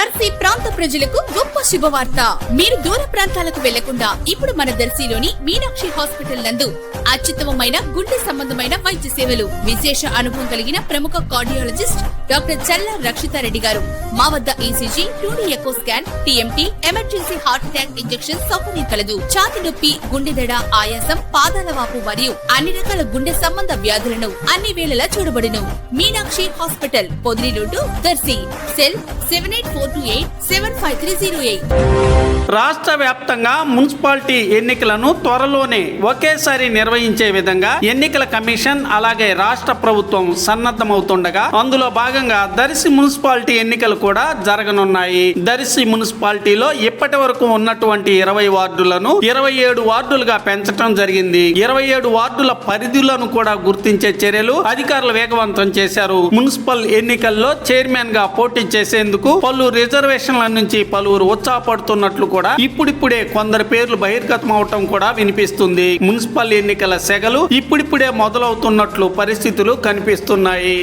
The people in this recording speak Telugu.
దర్శి ప్రాంత ప్రజలకు గొప్ప శుభవార్త. మీరు దూర ప్రాంతాలకు వెళ్లకుండా ఇప్పుడు మన దర్శిలోని మీనాక్షి హాస్పిటల్ నందు అత్యుత్తమమైన గుండె సంబంధమైన వైద్య సేవలు, విశేష అనుభవం కలిగిన ప్రముఖ కార్డియాలజిస్ట్ డాక్టర్ చల్లా రక్షితారెడ్డి గారు. మా వద్ద ECG, 2D echo scan, TMT, emergency heart attack injection సౌకర్యం కలదు. ఛాతి నొప్పి, గుండెదడ, ఆయాసం, పాదాల వాపు మరియు అన్ని రకాల గుండె సంబంధ వ్యాధులను అన్ని వేళలా చూడబడును. Meenakshi hospital, Podili road, Darsi. Cell 7842875308. రాష్ట్ర వ్యాప్తంగా మున్సిపాలిటీ ఎన్నికలను త్వరలోనే ఒకేసారి నిర్వహించే విధంగా ఎన్నికల కమిషన్ అలాగే రాష్ట్ర ప్రభుత్వం సన్నద్ధమవుతుండగా అందులో భాగంగా దర్శి మున్సిపాలిటీ ఎన్నికలు కూడా జరగనున్నాయి. దర్శి మున్సిపాలిటీలో ఇప్పటి వరకు ఉన్నటువంటి 20 వార్డులను 27 వార్డులుగా పెంచడం జరిగింది. 27 వార్డుల పరిధులను కూడా గుర్తించే చర్యలు అధికారులు వేగవంతం చేశారు. మున్సిపల్ ఎన్నికల్లో చైర్మన్ గా పోటీ చేసేందుకు పలు రిజర్వేషన్ల నుంచి పలువురు ఉత్సాహపడుతున్నట్లు కూడా ఇప్పుడిప్పుడే కొందరు పేర్లు బహిర్గతం అవటం కూడా వినిపిస్తుంది. మున్సిపల్ ఎన్నికల సెగలు ఇప్పుడిప్పుడే మొదలవుతున్నట్లు పరిస్థితులు కనిపిస్తున్నాయి.